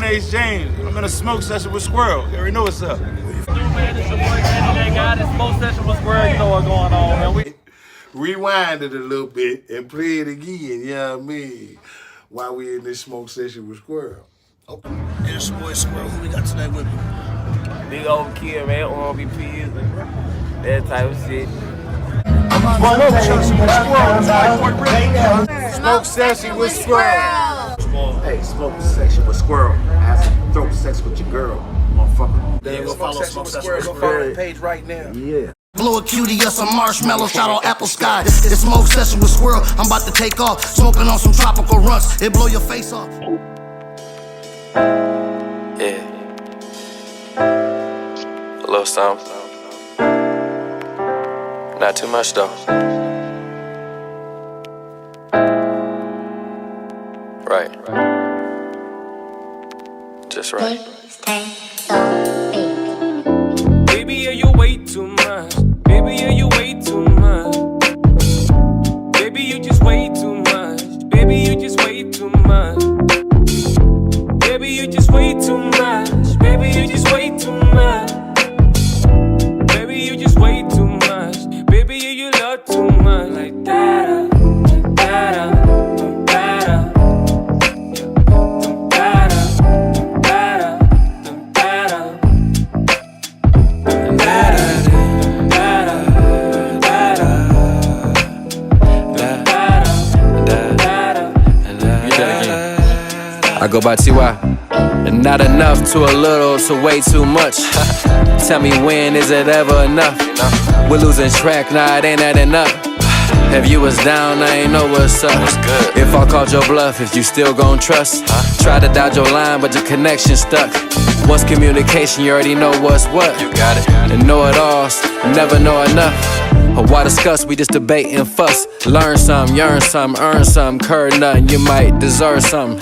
name's James. I'm in a smoke session with Squirrel. You already know what's up. Man, it's your boy Danny, that guy. This smoke session with Squirrel. You know what's going on, man. Rewind it a little bit and play it again, you know what I mean? While we in this smoke session with Squirrel. Okay. And it's your boy Squirrel. Who we got today with me? Big old kid, man, RBPs, that type of shit. Smoke session with Squirrel. Hey, smoke section with Squirrel. Have some throat sex with your girl, motherfucker. Yeah, go follow Smoke Session with Squirrel. Go follow the page right now. Yeah. Blow a cutie or some marshmallow, shot on apple sky. It's Smoke Session with Squirrel. I'm about to take off, smoking on some tropical runts. It blow your face off. Yeah. A little something. Not too much though. Right. Just right. Baby, yeah, you way too much. Baby, yeah, you way too much. Baby, you just way too much. Baby, you just way too much. Baby, you just way too much. Baby, you just way too much. Baby, you just way too much. Baby, you love too much. Like that, like that. I go by TY. And not enough to a little to way too much. Tell me when is it ever enough? We're losing track, nah, it ain't that enough. If you was down, I ain't know what's up. If I called your bluff, if you still gon' trust. Try to dodge your line, but your connection stuck. Once communication, you already know what's what. You got it. And know-it-alls, never know enough. Why discuss, we just debate and fuss. Learn some, yearn some, earn some. Curd nothing, you might deserve some.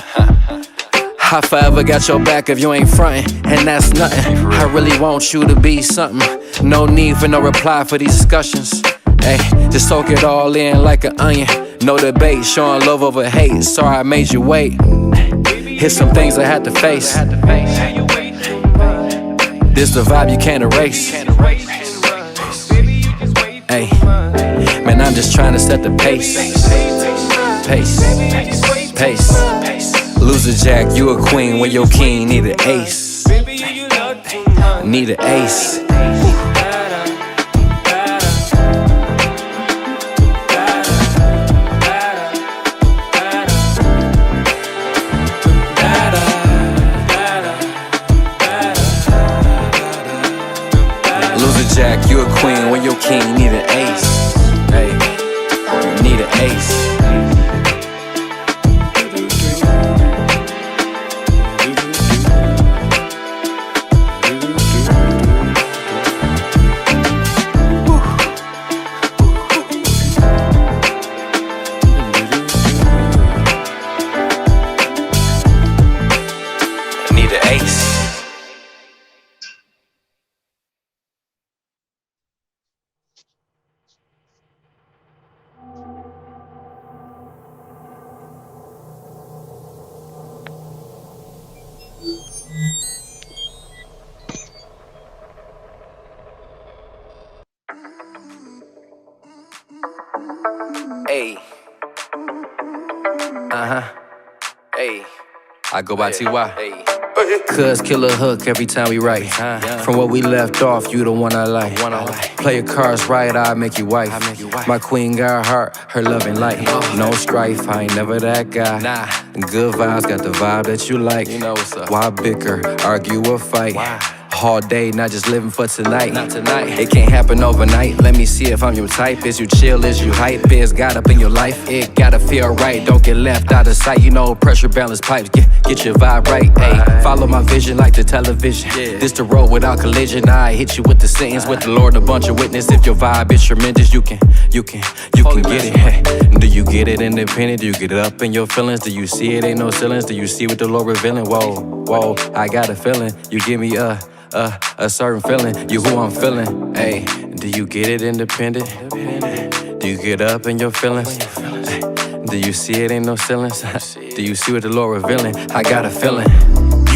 I forever got your back if you ain't frontin', and that's nothing. I really want you to be something. No need for no reply for these discussions. Hey, just soak it all in like an onion. No debate, showing love over hate. Sorry I made you wait. Here's some things I had to face. This the vibe you can't erase. Hey, man, I'm just trying to set the pace. Pace. Lose a jack, you a queen when your king need an ace. Need an ace. Lose a jack, you a queen when your king need an ace. Hey, you need an ace. Hey. Hey. I go by TY. Hey. Cuz kill a hook every time we write. From where we left off, you the one I like. Play your cards right, I make you wife. My queen got heart, her loving light. No strife, I ain't never that guy. Good vibes, got the vibe that you like. Why bicker, argue or fight? All day, not just living for tonight. Not tonight. It can't happen overnight. Let me see if I'm your type. Is you chill? Is you hype? Is God up in your life? It gotta feel right. Don't get left out of sight. You know, pressure balance pipes. Get your vibe right. Ayy, follow my vision like the television. This the road without collision. I hit you with the sentence with the Lord, a bunch of witness. If your vibe is tremendous, you can get it. Hey, do you get it independent? Do you get it up in your feelings? Do you see it ain't no ceilings? Do you see what the Lord revealing? Whoa, I got a feeling. You give me a certain feeling, you who I'm feeling. Hey, do you get it independent? Do you get up in your feelings? Do you see it ain't no ceilings? Do you see what the Lord revealing? I got a feeling.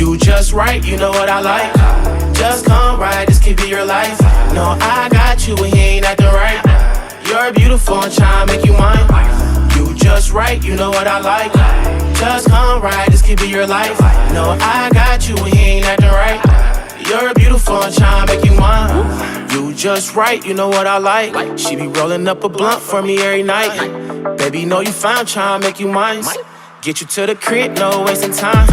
You just right, you know what I like. Just come right, this could be your life. No, I got you and he ain't acting right. You're beautiful and trying to make you mine. You just right, you know what I like. Just come right, this could be your life. No, I got you and he ain't acting right. You're beautiful and trying to make you mine. You just right, you know what I like. She be rolling up a blunt for me every night. Baby, know you fine, trying to make you mine. Get you to the crib, no wasting time.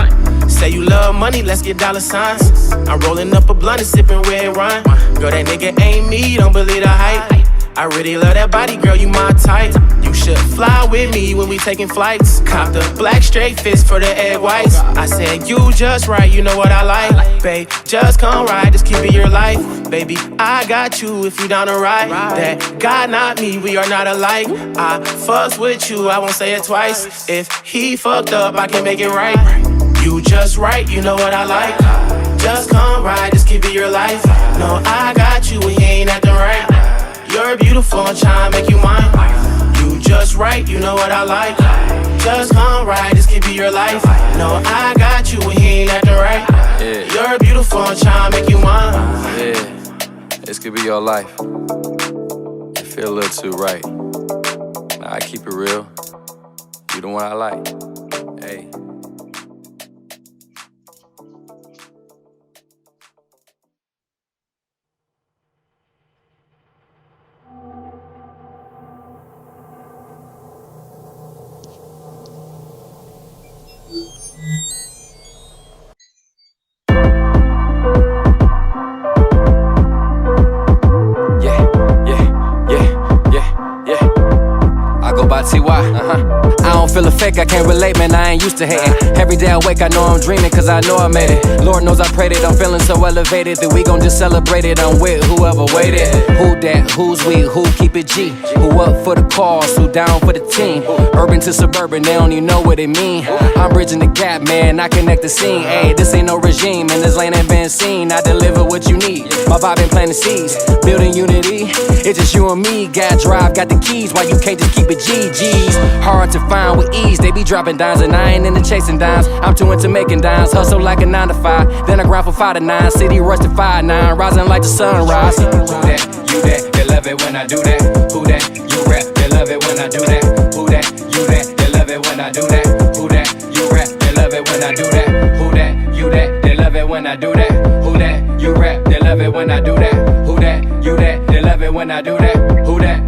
Say you love money, let's get dollar signs. I'm rolling up a blunt and sipping red wine. Girl, that nigga ain't me, don't believe the hype. I really love that body, girl, you my type. You should fly with me when we taking flights. Cop the black straight fist for the egg whites. I said you just right, you know what I like. Babe, just come right, this could be your life. Baby, I got you if you down to ride. That God, not me, we are not alike. I fucks with you, I won't say it twice. If he fucked up, I can make it right. You just right, you know what I like. Just come right, this could be your life. No, I got you and he ain't acting right. You're beautiful and trying to make you mine. You just right, you know what I like. Just come right, this could be your life. No, I got you and he ain't acting right. Yeah. You're beautiful and trying to make you mine. Yeah, this could be your life. You feel a little too right. Nah, I keep it real. You the one I like. Hey. I don't feel a fake, I can't relate, man, I ain't used to hating. Every day I wake, I know I'm dreaming, cause I know I made it. Lord knows I prayed it, I'm feeling so elevated that we gon' just celebrate it. I'm with whoever waited. Who that, who's we, who keep it G? Who up for the cause, who down for the team? Urban to suburban, they don't even know what it mean. I'm bridging the gap, man, I connect the scene. Ayy, this ain't no regime, and this lane ain't been seen. I deliver what you need, my vibe been planting seeds. Building unity, it's just you and me. Got drive, got the keys, why you can't just keep it GG's? Hard to find with ease, they be dropping dimes, and I ain't into chasing dimes. I'm too into making dimes, hustle like a 9 to 5. Then I grind from 5 to 9, city rush to 5 9, rising like the sunrise. Who that, you that, they love it when I do that. Who that, you rap, they love it when I do that. Who that, you that, they love it when I do that. Who that, you rap, they love it when I do that. Who that, you that, they love it when I do that. Who that, you rap, they love it when I do that. Who that, you that, they love it when I do that. Who that,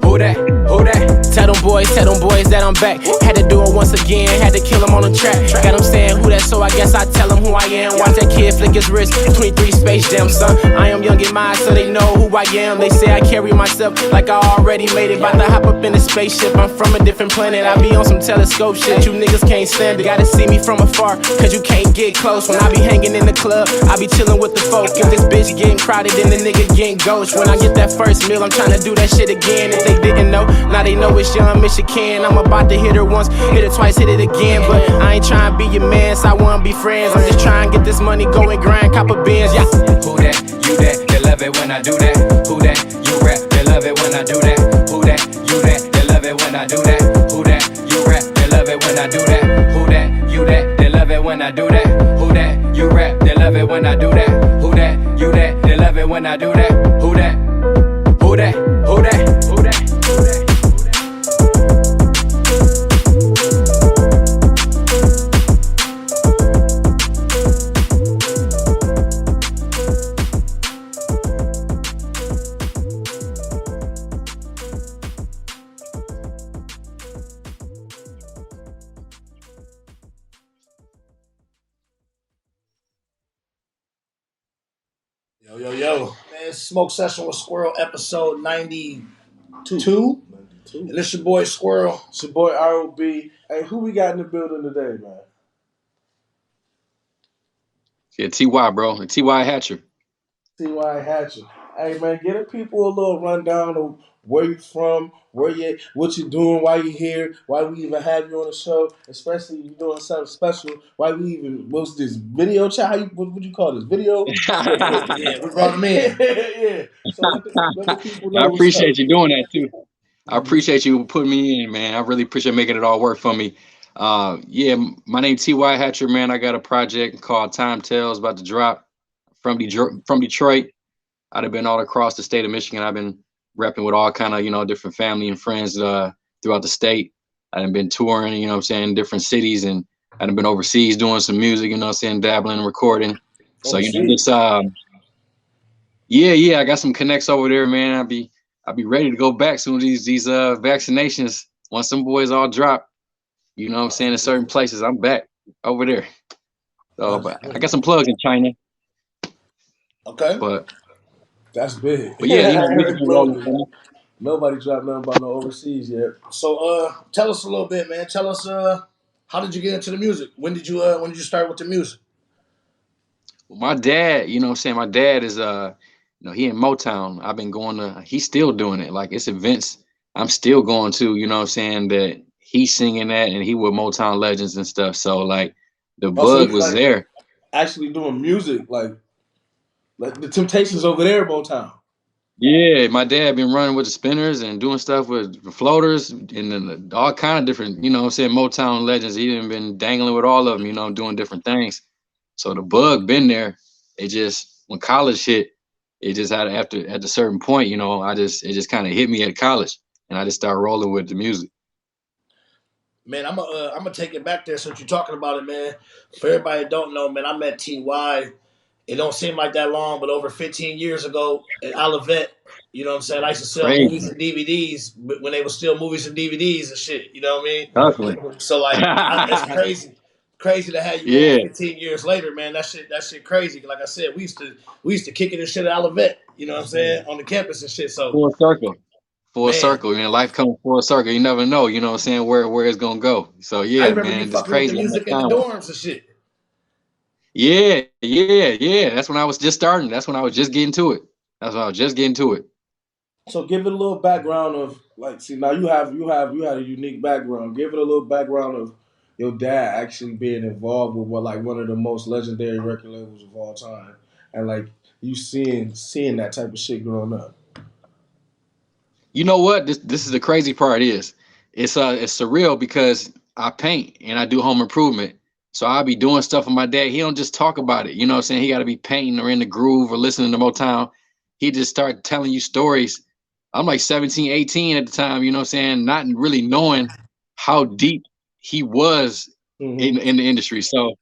who that, who that? Tell them boys that I'm back. Had to do it once again, had to kill him on the track. Got him saying who that, so I guess I tell him who I am. Watch that kid flick his wrist, 23 Space Jam, son. I am young in mind, so they know who I am. They say I carry myself like I already made it. About to hop up in a spaceship, I'm from a different planet. I be on some telescope shit, you niggas can't stand it. Gotta see me from afar, cause you can't get close. When I be hanging in the club, I be chilling with the folk. If this bitch getting crowded, then the nigga getting ghost. When I get that first meal, I'm tryna do that shit again. If they didn't know, now they know it's young Michigan. I'm about to hit her once, hit her twice, hit it again. But I ain't trying to be your man, so I wanna be friends. I'm just trying to get this money, go and grind, cop a Benz, yeah. Who that, you that, they love it when I do that. Who that, you rap, they love it when I do that. Who that, you that, they love it when I do that. Who that, you rap, they love it when I do that. Who that, you that, they love it when I do that. Who that, you rap, they love it when I do that. Who that, you that, they love it when I do that. Who that, who that, who that, who that, who that. Yo. Man, Smoke Session with Squirrel, episode 92. And this your boy Squirrel. It's your boy ROB. Hey, who we got in the building today, man? Yeah, TY, bro. And TY Hatcher. T.Y. Hatcher. Hey, man, give the people a little rundown of where you from, what you doing, why you here, why we even have you on the show, especially if you're doing something special, why we even, what's this, video chat? What would you call this, video? Yeah, we brought him in. Yeah. So let the people know I what's up. appreciate you doing that, too. I appreciate you putting me in, man. I really appreciate making it all work for me. Yeah, my name T.Y. Hatcher, man. I got a project called Time Tells about to drop from Detroit. I've been all across the state of Michigan. I've been repping with all kind of, different family and friends throughout the state. I've been touring, what I'm saying, different cities, and I've been overseas doing some music, what I'm saying, dabbling and recording. So, Overseas. this yeah, I got some connects over there, man. I'll be ready to go back soon as these vaccinations, once some boys all drop, what I'm saying, in certain places, I'm back over there. So, That's but I big. got some plugs in China, Okay. but That's big. but yeah, music Every been plug rolling is. for me. Nobody dropped nothing about no overseas yet. So tell us a little bit, man. Tell us how did you get into the music? When did you start with the music? My dad, what I'm saying, my dad is he in Motown. I've been going to he's still doing it. Like it's events I'm still going to, what I'm saying, that he's singing that and he with Motown legends and stuff. So like the Oh, so bug he's was like there. actually doing music, like the Temptations over there, Motown. Yeah, my dad been running with the spinners and doing stuff with the floaters and then all kind of different, what I'm saying, Motown legends. He done been dangling with all of them, doing different things. So the bug been there. It just when college hit, it just had after at a certain point, it just kind of hit me at college, and I just started rolling with the music. Man, I'm gonna take it back there since you're talking about it, man. For everybody that don't know, man, I met Ty. It don't seem like that long, but over 15 years ago at Olivet, you know what I'm saying? I used to sell movies Crazy, and DVDs when they were still movies and DVDs and shit. You know what I hustling. mean? So like, it's crazy to have you on Yeah, 15 years later, man. That shit crazy. Like I said, we used to kick it and shit at Olivet. You know what I'm saying? On the campus and shit. So full circle, full man, circle. Life comes full circle. You never know, what I'm saying, where it's gonna go. So I yeah, remember you man, it's fucking with the crazy how much music in the time. dorms and shit. Yeah. That's when I was just starting. That's when I was just getting to it. That's when I was just getting to it. So give it a little background of like, see now you had a unique background. Give it a little background of your dad actually being involved with what like one of the most legendary record labels of all time, and like you seeing that type of shit growing up. You know what? This is the crazy part is it's surreal because I paint and I do home improvement. So I'll be doing stuff with my dad. He don't just talk about it. You know what I'm saying? He gotta be painting or in the groove or listening to Motown. He just start telling you stories. I'm like 17, 18 at the time, you know what I'm saying? Not really knowing how deep he was Mm-hmm. in the industry. So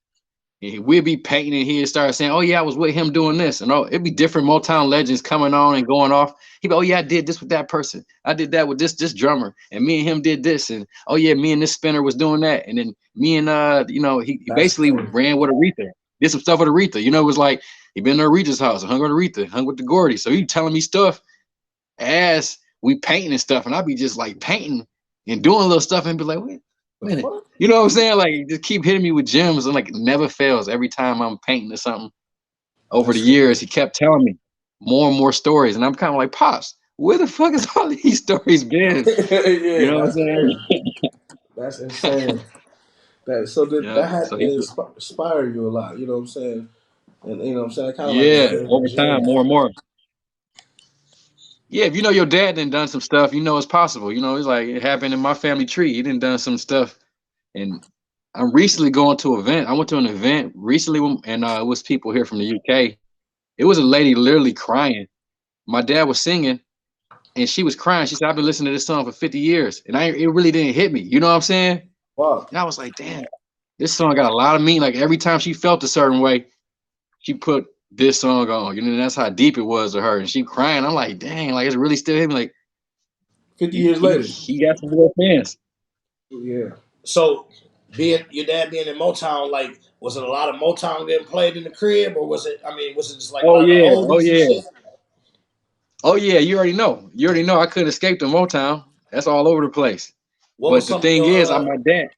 we'd be painting and he'd start saying, "Oh yeah, I was with him doing this," and it'd be different Motown legends coming on and going off. He'd be, "Oh yeah, I did this with that person. I did that with this drummer, and me and him did this, and oh yeah, me and this spinner was doing that, and then me and he That's basically crazy. ran with Aretha, did some stuff with Aretha. It was like he been to Aretha's house, hung with Aretha, hung with the Gordy. So he telling me stuff as we painting and stuff, and I'd be just like painting and doing little stuff and be like, wait a The minute. fuck? You know what I'm saying? Like just keep hitting me with gems and like it never fails. Every time I'm painting or something over the That's years, he kept telling me more and more stories. And I'm kind of like, Pops, where the fuck is all these stories been? You yeah, know what I'm that's saying? crazy. That's insane. That Yeah. had So to inspire you a lot. You know what I'm saying? And you know what I'm saying? Kind of like yeah, a over time, gym. more and more. Yeah, if you know your dad done some stuff, it's possible. It's like it happened in my family tree. He done some stuff. And I'm recently going to an event. I went to an event recently, and it was people here from the UK. It was a lady literally crying. My dad was singing, and she was crying. She said, "I've been listening to this song for 50 years," and it really didn't hit me. You know what I'm saying? Wow. And I was like, "Damn, this song got a lot of meaning." Like every time she felt a certain way, she put this song on. That's how deep it was to her. And she crying. I'm like, "Dang, like it's really still hit me." Like 50 he years he, later. he got some real fans. Yeah. So, being your dad being in Motown, like, was it a lot of Motown getting played in the crib, or was it? I mean, was it just like a Oh lot of yeah, oh oldies and yeah. shit? Oh yeah, you already know. You already know I couldn't escape the Motown. That's all over the place. What was But the some of thing your? is, I'm my dad.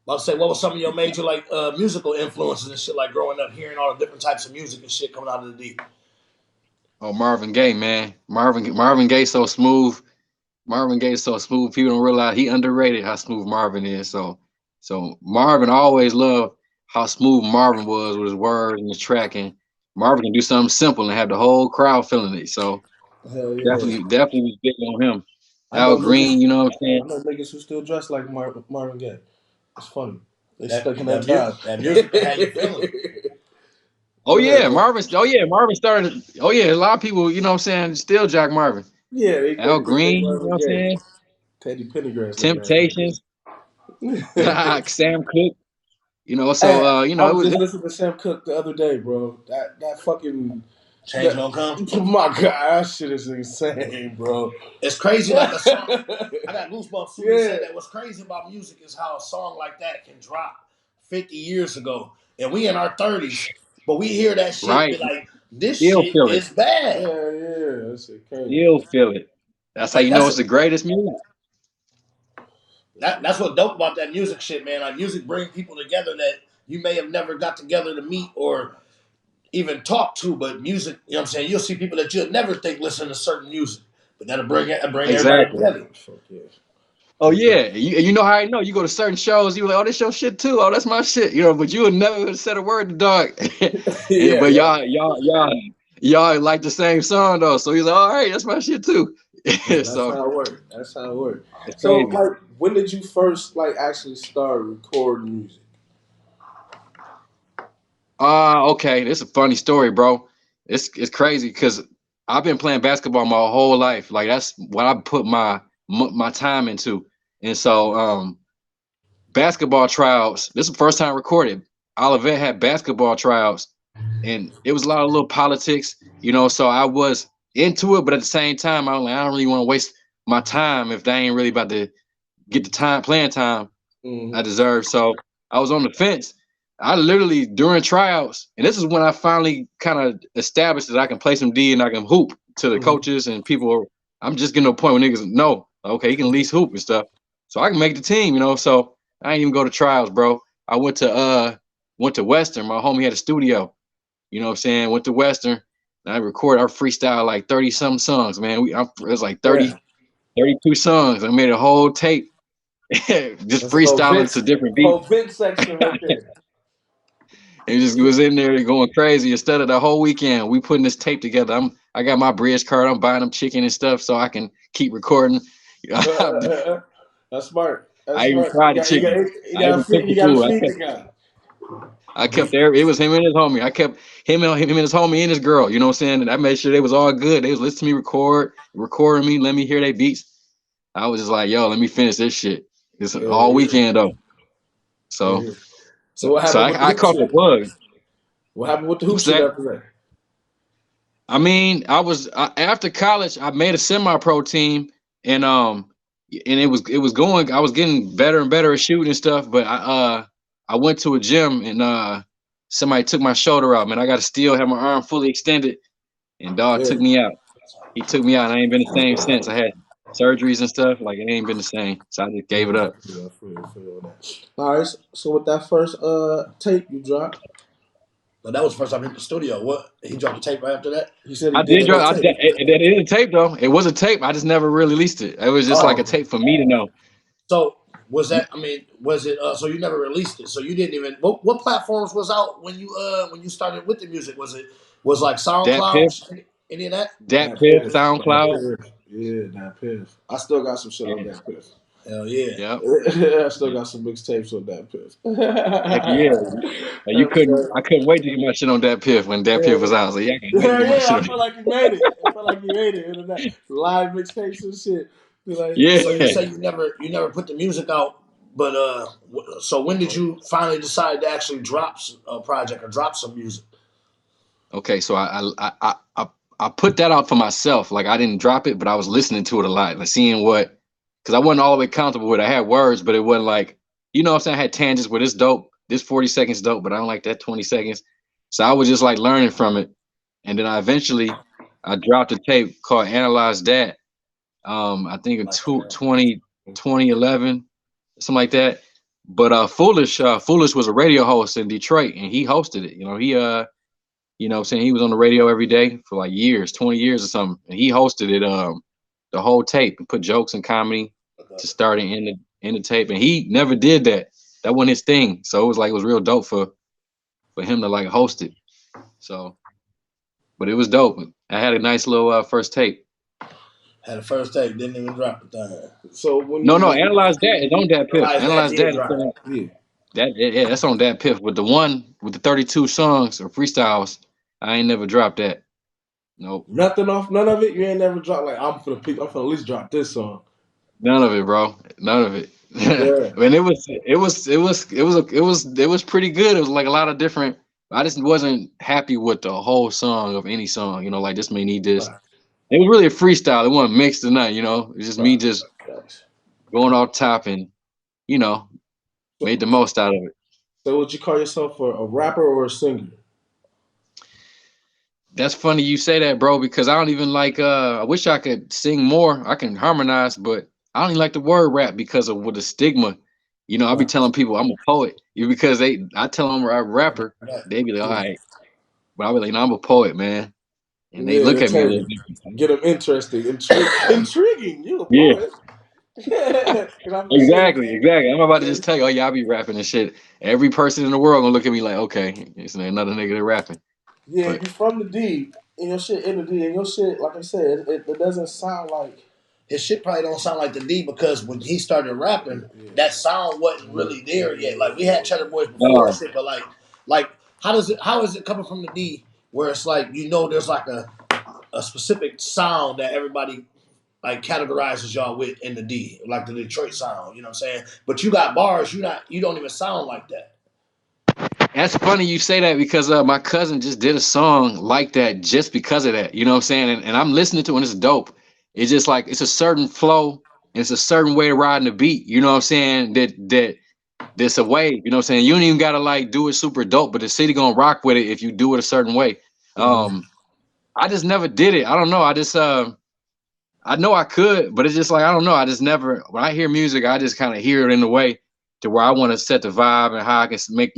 I'll say, what was some of your major like musical influences and shit, like growing up, hearing all the different types of music and shit coming out of the deep. Oh, Marvin Gaye, man. Marvin Gaye so smooth. Marvin Gaye is so smooth. People don't realize he underrated how smooth Marvin is. So Marvin I always loved how smooth Marvin was with his words and his tracking. Marvin can do something simple and have the whole crowd feeling it. So Hell yeah. definitely was big on him. I Al know Green, niggas. you know what I'm saying? I know niggas who still dress like Marvin Gaye. It's funny. They That stuck in that, that mu- time. that music can have you feeling. Oh Go ahead, yeah, bro. Marvin. Oh yeah, Marvin started. Oh yeah, a lot of people, you know what I'm saying, still Jack Marvin. Yeah, Al they say Green, you know Marvin what I'm Gaye. saying? Teddy Pendergrass look like Temptations, that. Sam Cooke, you know, Hey, so you I know, it was was just listening to Sam Cooke the other day, bro. That fucking Change that, gonna come. my god, that shit is insane, bro. It's crazy, like a song. I got goosebumps too. He Yeah, said that what's crazy about music is how a song like that can drop 50 years ago, and we in our 30s, but we hear that shit and right. be like, this Still shit feel it. is bad. yeah, that shit crazy. Still feel it. That's how Like you know it's the greatest music. that's what dope about that music shit, man. Like music bring people together that you may have never got together to meet or even talk to, but music, you know what I'm saying? You'll see people that you'll never think listen to certain music, but that'll bring everybody Exactly. together. Fuck yeah. Oh yeah, you know how I know. You go to certain shows, you like, oh, this your shit too. Oh, that's my shit, you know. But you would never said a word to dog. Yeah, But yeah. y'all like the same song though. So he's like, all right, that's my shit too. That's So how it works. That's how it works. it's So, crazy. like, when did you first like actually start recording music? Okay, this is a funny story, bro. It's crazy because I've been playing basketball my whole life. Like that's what I put my time into. And so basketball tryouts. This is the first time I recorded. Olivet had basketball tryouts, and it was a lot of little politics, you know. So I was into it, but at the same time, I was like, I don't really want to waste my time if they ain't really about to get the time playing time I Mm-hmm. deserve. So I was on the fence. I literally during tryouts, and this is when I finally kind of established that I can play some D and I can hoop to the Mm-hmm. coaches and people. I'm just getting to a point where niggas know, okay, he can at least hoop and stuff. So I can make the team, you know. So I ain't even go to trials, bro. I went to Western. My homie had a studio, you know what I'm saying? Went to Western. And I recorded our freestyle like 30 some songs, man. It was like Yeah, 32 songs. I made a whole tape just that's a whole freestyling to different beats. vent section right there. And just was in there going crazy. Instead of the whole weekend, we putting this tape together. I got my bridge card. I'm buying them chicken and stuff so I can keep recording. That's smart. That's I even smart. fried the chicken. I even cooked You the gotta food. feed the guy. I kept there. It was him and his homie. I kept him and his homie and his girl. You know what I'm saying? And I made sure they was all good. They was listening to me recording me, let me hear their beats. I was just like, yo, let me finish this shit. It's Yeah, all yeah, weekend though. yeah, So yeah. So what so happened with the I hoop caught the shit? bug. What happened with the hoop What's shit that? after that? I mean, after college, I made a semi-pro team, and it was going. I was getting better and better at shooting and stuff. But I went to a gym and somebody took my shoulder out. Man, I got to still have my arm fully extended, and dog Yeah. took me out. He took me out. And I ain't been the same since. I had surgeries and stuff. Like it ain't been the same. So I just gave it Yeah, up. I feel that. All right. So with that first tape you dropped, But that was the first time in the studio. What he dropped the tape right after that? he said he I did did a whole drop. tape. It is a tape though. It was a tape. I just never really released it. It was just like Oh, a tape for me to know. so was that? I mean, was it? So you never released it. So you didn't even. What platforms was out when you started with the music? Was like Dat Piff, SoundCloud, any of that? Dat That Piff, piff. That SoundCloud. piff. Yeah, that piff. I still got some shit on And, that piff. Hell yeah. yep. I still Yeah. got some mixtapes on that piff. Heck yeah. You couldn't I couldn't wait to get my shit on that piff when that piff was out. So yeah, I can't wait to Yeah, get my yeah, shit I on feel it. like you made it. I feel like you made it. Into that live mixtapes and shit. Be like, Yeah. So you say you never put the music out, but so when did you finally decide to actually drop a project or drop some music? Okay, so I put that out for myself. Like I didn't drop it, but I was listening to it a lot, like seeing what because I wasn't all the way comfortable with it. I had words, but it wasn't like, you know what I'm saying? I had tangents where this dope, this 40 seconds dope, but I don't like that 20 seconds. So I was just like learning from it. And then I dropped a tape called Analyze That. I think in Like that. 2011, something like that. But Foolish was a radio host in Detroit and he hosted it. You know what I'm saying, he was on the radio every day for like years, 20 years or something. And he hosted it the whole tape and put jokes and comedy to start and end the tape. And he never did that. That wasn't his thing. So it was real dope for him to like host it. So but it was dope. I had a nice little first tape. Had the first tape, didn't even drop the thing. So when No, you no, Analyze That is on that Piff. Realize that Analyze did That is drop. on yeah. that. Yeah, that's on that Piff. But the one with the 32 songs or freestyles, I ain't never dropped that. Nope. Nothing off, none of it. You ain't never dropped like I'm finna at least drop this song. None of it, bro. None of it. Yeah. I mean, it was pretty good. It was like a lot of different. I just wasn't happy with the whole song of any song. You know, like this may need this. Right. It was really a freestyle. It wasn't mixed or nothing. You know, it's just me Right. just Right. going off top and you know made the So, most out of it. so would you call yourself a rapper or a singer? That's funny you say that, bro, because I don't even like I wish I could sing more. I can harmonize, but I don't even like the word rap because of with the stigma. You know, I be Right. telling people I'm a poet. Because I tell them I'm a rapper, they be like, all Yeah. right. But I be like, no, I'm a poet, man. And they Yeah, look at me a little entertaining. different. Get them interested. Intriguing. You a Yeah, poet. Cause I'm just saying. exactly, exactly. I'm about to just tell you, oh yeah, I be rapping and shit. Every person in the world gonna look at me like, okay, it's another nigga that rapping. Yeah, But you from the D, and your shit in the D, and your shit, like I said, it doesn't sound like. His shit probably don't sound like the D because when he started rapping, Yeah. that sound wasn't really there yet. Like we had Cheddar Boys before and no, shit, but like how is it coming from the D where it's like there's like a specific sound that everybody like categorizes y'all with in the D, like the Detroit sound, you know what I'm saying? But you got bars, you don't even sound like that. that's funny you say that because my cousin just did a song like that just because of that. You know what I'm saying? And I'm listening to it and it's dope. It's just like it's a certain flow and it's a certain way of riding the beat. You know what I'm saying? That's a wave. You know what I'm saying? You don't even gotta like do it super dope, but the city gonna rock with it if you do it a certain way. Mm-hmm. I just never did it. I don't know. I know I could, but it's just like I don't know. I just never when I hear music, I just kind of hear it in a way to where I want to set the vibe and how I can make,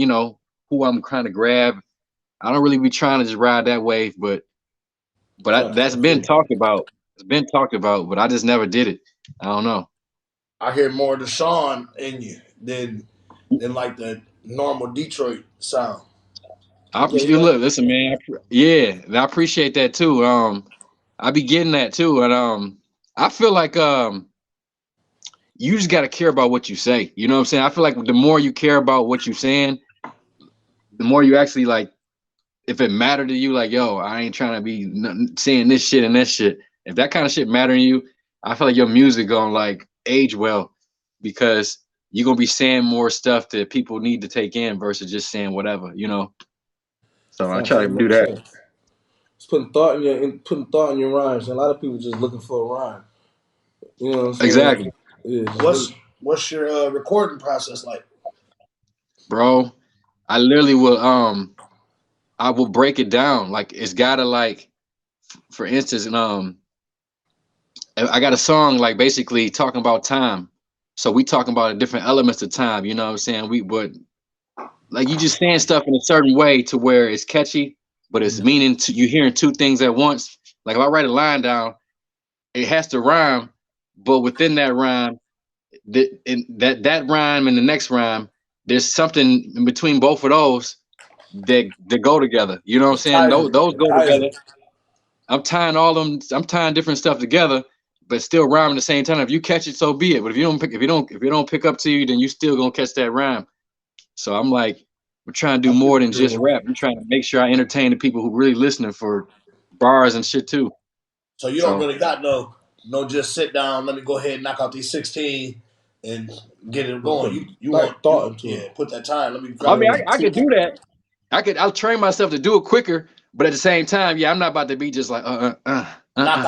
who I'm trying to grab. I don't really be trying to just ride that wave, but Facts. that's been talked about. It's been talked about, but I just never did it. I don't know. I hear more Deshaun in you than like the normal Detroit sound. I Yeah, appreciate look, listen, man. Yeah, and I appreciate that too. I be getting that too, and I feel like you just got to care about what you say. You know what I'm saying? I feel like the more you care about what you're saying, the more you actually like. If it mattered to you, like, yo, I ain't trying to be saying this shit and that shit. If that kind of shit matter to you, I feel like your music gonna like age well because you're gonna be saying more stuff that people need to take in versus just saying whatever, you know. So I facts. try That to do makes that. sense. It's putting thought in your rhymes. And a lot of people just looking for a rhyme. You know what I'm saying? Exactly, Yeah, just What's look. what's your recording process like? bro. I literally will I will break it down. Like it's gotta like for instance, I got a song like basically talking about time. So we talking about the different elements of time, you know what I'm saying? We but like you just saying stuff in a certain way to where it's catchy, but it's meaning to you hearing two things at once. Like if I write a line down, it has to rhyme, but within that rhyme, that rhyme and the next rhyme, there's something in between both of those that go together. You know what I'm It saying? ties Those it go ties together. it. I'm tying all them. I'm tying different stuff together, but still rhyming at the same time. If you catch it, so be it. But if you don't pick up to you, then you still gonna catch that rhyme. So I'm like, we're trying to do I feel more than just you. rap. I'm trying to make sure I entertain the people who really listening for bars and shit too. So you don't So really got no just sit down. Let me go ahead and knock out these 16 and get it You going. put You want like thought into it. put that time. Let me I drop mean, Yeah. I could do that. I'll train myself to do it quicker, but at the same time, yeah, I'm not about to be just like knock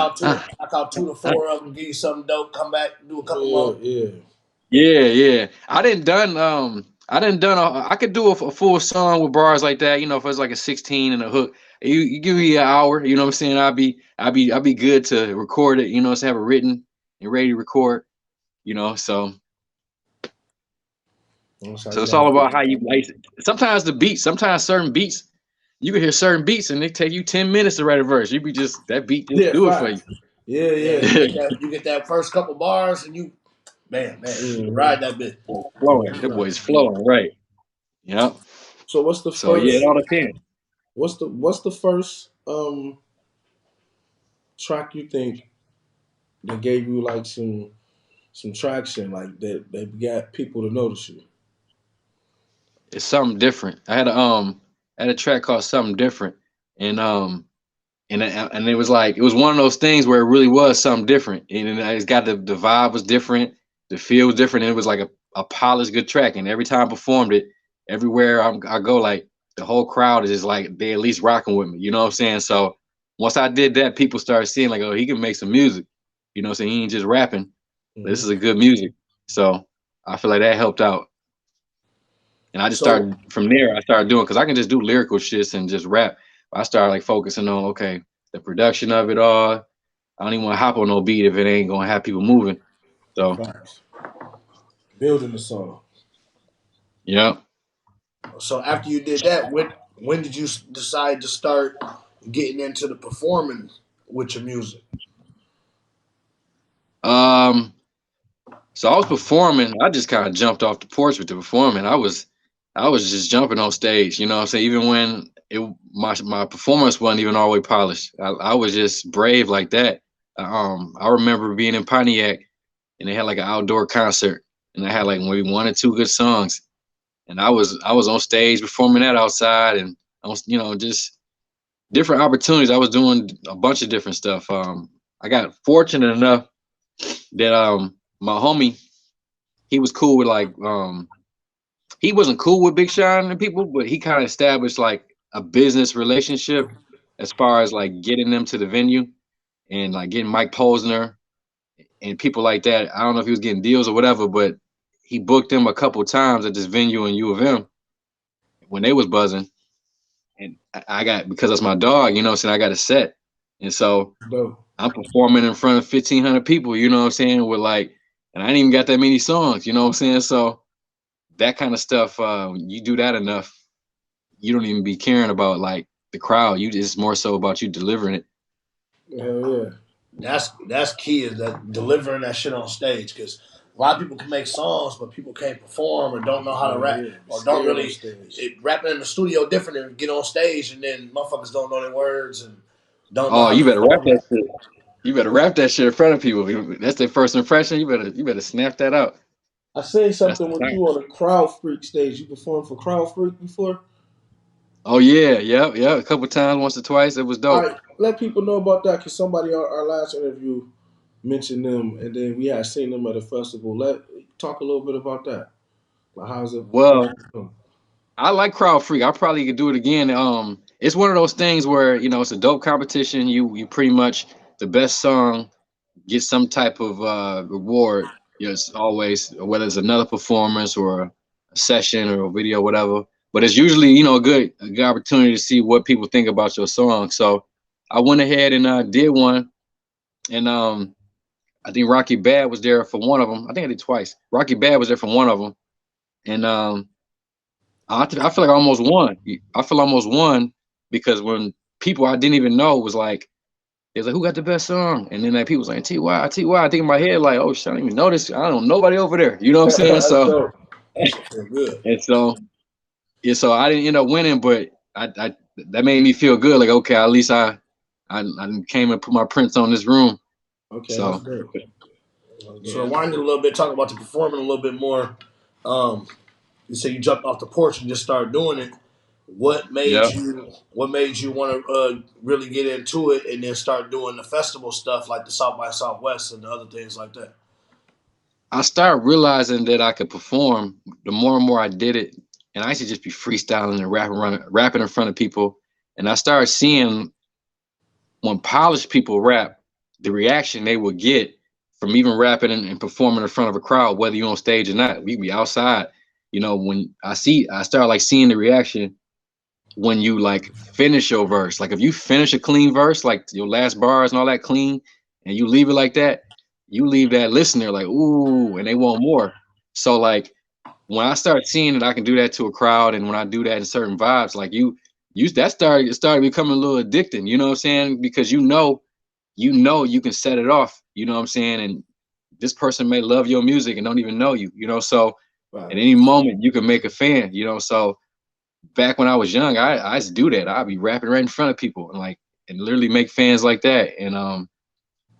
out two to four of them. Give you something dope. Come back, do a couple Yeah, more. yeah. Yeah, yeah. I didn't done I could do a full song with bars like that, if it's like a 16 and a hook. You give me an hour, you know what I'm saying? I'll be good to record it, so have it written and ready to record, so That's how so you it's all gotta about do how you it. like it. Sometimes certain beats, you can hear certain beats and it take you 10 minutes to write a verse. You be just that beat just Yeah, do it for you. facts. Yeah, Yeah, yeah. you get that first couple bars and you Mm-hmm. ride that bit. Flowing. The boy's flowing, right. Yep. So what's the So yeah, it first? all depends. What's the first track you think that gave you like some traction, like that got people to notice you? It's something different. I had a track called Something Different, and and it was like it was one of those things where it really was something different, and it's got the vibe was different, the feel was different, and it was like a polished good track. And every time I performed it, everywhere I go, like the whole crowd is just like they at least rocking with me. You know what I'm saying? So once I did that, people started seeing like, oh, he can make some music. You know what I'm saying? He ain't just rapping. This is a good music. So I feel like that helped out. And I just So started from there. I started doing because I can just do lyrical shits and just rap. I started like focusing on okay, the production of it all. I don't even want to hop on no beat if it ain't gonna have people moving. So facts. Building the song. yeah. So after you did that, when did you decide to start getting into the performing with your music? Um so I was performing, I just kind of jumped off the porch with the performing. I was just jumping on stage, you know what I'm saying? Even when my performance wasn't even all the way polished. I was just brave like that. I remember being in Pontiac and they had like an outdoor concert and I had like maybe one or two good songs and I was on stage performing that outside and I was just different opportunities. I was doing a bunch of different stuff. I got fortunate enough that my homie, he was cool with like he wasn't cool with Big Sean and people, but he kind of established like a business relationship as far as like getting them to the venue and like getting Mike Posner and people like that. I don't know if he was getting deals or whatever, but he booked them a couple times at this venue in U of M when they was buzzing. And I got because that's my dog, you know what I'm saying? I got a set. And so Dope. I'm performing in front of 1,500 people, you know what I'm saying? With like, and I ain't even got that many songs, you know what I'm saying? So that kind of stuff, you do that enough, you don't even be caring about like the crowd. You just more so about you delivering it. Hell yeah. That's key is that delivering that shit on stage because a lot of people can make songs but people can't perform or don't know how to Hell rap yeah. or don't Scared on really stage. rapping in the studio different than get on stage and then motherfuckers don't know their words and don't know Oh, how to you better rap perform that it. shit. You better rap that shit in front of people. That's their first impression. You better snap that out. I seen That's something the with thing. you on a Crowd Freak stage. You performed for Crowd Freak before? Oh yeah, yeah. A couple times, once or twice. It was All dope. right, let people know about that because somebody our last interview mentioned them, and then we had seen them at a festival. Let talk a little bit about that. Like, how's it? Well, I like Crowd Freak. I probably could do it again. It's one of those things where it's a dope competition. You pretty much the best song get some type of reward. It's always whether it's another performance or a session or a video, whatever. But it's usually a good opportunity to see what people think about your song. So I went ahead and did one, and I think Rocky Bad was there for one of them. I think I did twice. Rocky Bad was there for one of them, and I feel like I almost won. I feel I almost won because when people I didn't even know was like. They was like, who got the best song? And then like people was like, T.Y., T.Y. I think in my head, like, oh shit, I don't even know this. I don't know nobody over there. You know what I'm saying? That's So dope. That shit feel good. and so yeah, so I didn't end up winning, but I that made me feel good. Like, okay, at least I came and put my prints on this room. Okay, that's So dope. That's So dope. rewind it a little bit, talk about the performing a little bit more. Um, you say you jumped off the porch and just started doing it. yeah. What made you want to really get into it and then start doing the festival stuff like the South by Southwest and the other things like that? I started realizing that I could perform the more and more I did it. And I used to just be freestyling and rapping in front of people. And I started seeing when polished people rap, the reaction they would get from even rapping and performing in front of a crowd, whether you're on stage or not, we be outside. When I start like seeing the reaction when you like finish your verse. Like if you finish a clean verse, like your last bars and all that clean, and you leave it like that, you leave that listener like, ooh, and they want more. So like when I start seeing that I can do that to a crowd, and when I do that in certain vibes, like it started becoming a little addicting, you know what I'm saying? Because you can set it off, you know what I'm saying? And this person may love your music and don't even know you, so at Right. any moment you can make a fan, so back when I was young, I used to do that. I'd be rapping right in front of people and literally make fans like that. And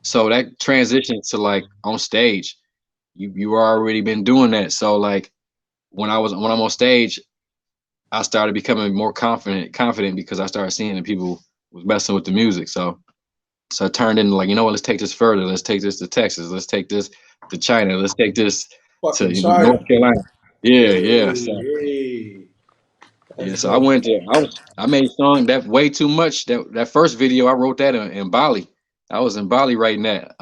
So that transition to like on stage, you already been doing that. So like when I'm on stage, I started becoming more confident because I started seeing that people was messing with the music. So I turned into like, you know what, let's take this further. Let's take this to Texas. Let's take this to China. Let's take this to Fucking North China. Carolina. Yeah, yeah. Hey, So hey. yeah, That's so I dope. went to I made a song that way too much. That first video I wrote that in Bali. I was in Bali writing that.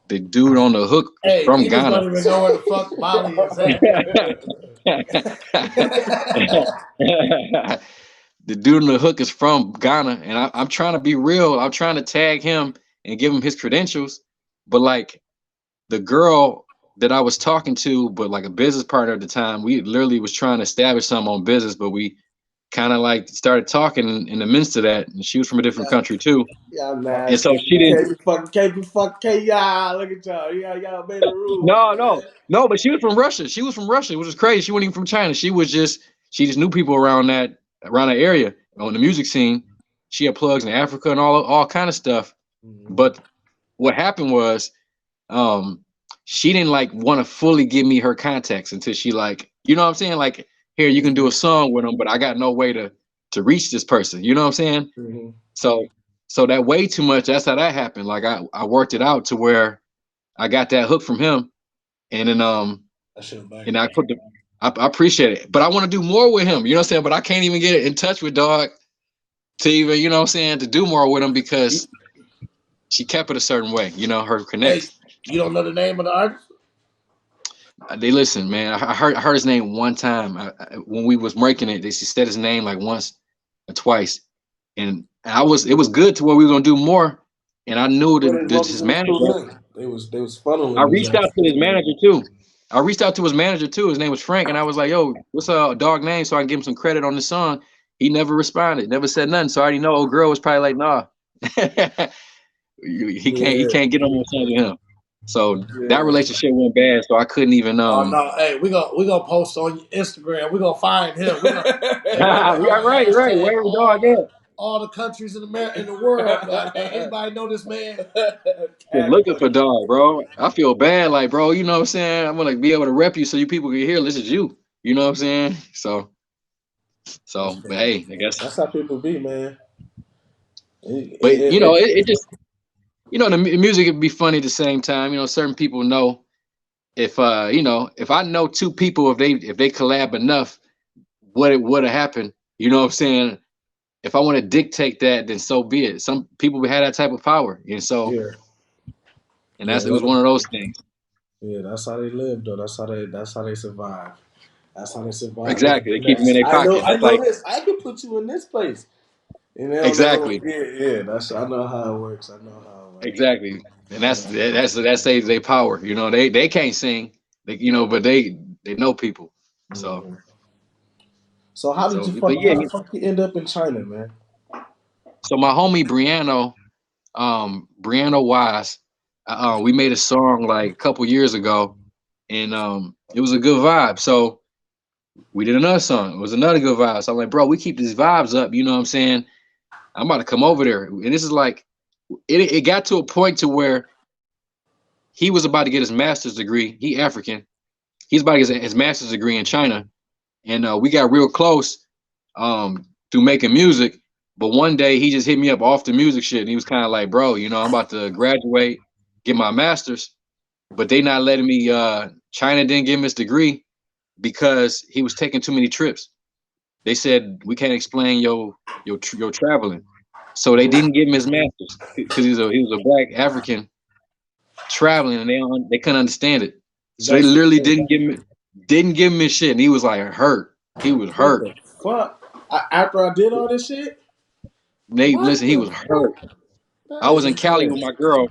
The dude on the hook is Hey, from niggas Ghana. don't even know where the fuck Bali is at. The dude on the hook is from Ghana, and I'm trying to be real. I'm trying to tag him and give him his credentials, but like the girl that I was talking to, but like a business partner at the time, we literally was trying to establish something on business, but we kind of like started talking in the midst of that, and she was from a different Yeah, country too, y'all and so nasty. she didn't. Can't be fucking, y'all. Look at y'all. Y'all made a rule, No, man. no, no. But she was from Russia. She was from Russia, which was crazy. She wasn't even from China. She just knew people around that area on the music scene. She had plugs in Africa and all kind of stuff. Mhm. But what happened was, um, she didn't like want to fully give me her contacts until she like, you know what I'm saying? Like, here you can do a song with them, but I got no way to reach this person. You know what I'm saying? Mhm. So so that way too much. That's how that happened. Like I worked it out to where I got that hook from him, and then I should have back. and I appreciate it, but I want to do more with him. You know what I'm saying? But I can't even get in touch with dog to even, you know what I'm saying, to do more with him because she kept it a certain way. You know, her Hey, connects. you don't know the name of the artist? They listen, man. I heard his name one time when we was making it. They said his name like once or twice, and it was good to where we were gonna do more. And I knew But his that his motherfuckers manager. too in. They was I funneling his reached out ass. to his manager too. I reached out to his manager too. His name was Frank, and I was like, "Yo, what's a dog name?" So I can give him some credit on the song. He never responded, never said nothing. So I already know old girl was probably like, "Nah, he Yeah, can't get on the song with him." So that yeah. relationship went bad. So I couldn't even Oh no! Hey, we gonna post on Instagram. We gonna find him. We Yeah, gonna right, hashtag wherever dog at. all the countries in America in the world. Like, hey, anybody know this man? Been Tag looking him. for dog, bro. I feel bad, like, bro. You know what I'm saying? I'm gonna be able to rep you so you people can hear this is you. You know what I'm saying? So, but hey, I guess. That's how people be, man. But you know, It, it just, you know, the music would be funny at the same time. You know, certain people know if you know, if I know two people, if they collab enough, what it would have happened. You know what I'm saying? If I want to dictate that, then so be it. Some people have that type of power, and so, yeah, and yeah, it was one of those things. yeah. That's how they live, though. That's how they survive. That's how they survive. Look Exactly, at they keep them in finesse. their pocket. I That's know like this. I can put you in this place. And they don't know. exactly, Yeah, yeah. I know how it works. I know how it works. exactly, and that saves their power. You know, they can't sing, but they know people. So Mhm. So how did so, you but fuck? yeah. How the fuck you end up in China, man? So my homie Brianno Wise, we made a song like a couple years ago, and it was a good vibe. So we did another song. It was another good vibe. So I'm like, bro, we keep these vibes up. You know what I'm saying? I'm about to come over there, and this is like, it got to a point to where he was about to get his master's degree. He African. He's about to get his master's degree in China, and we got real close through making music. But one day he just hit me up off the music shit, and he was kind of like, "Bro, you know, I'm about to graduate, get my master's, but they not letting me. China didn't give him his degree because he was taking too many trips. They said we can't explain your traveling, so they didn't give him his master's because he was a black African traveling, and they couldn't understand it. So they That's literally didn't give him his shit, and he was like hurt. He was what hurt. the fuck. After I did all this shit, They what listen. He the was hurt. fuck? That I was is in Cali with insane. my girl.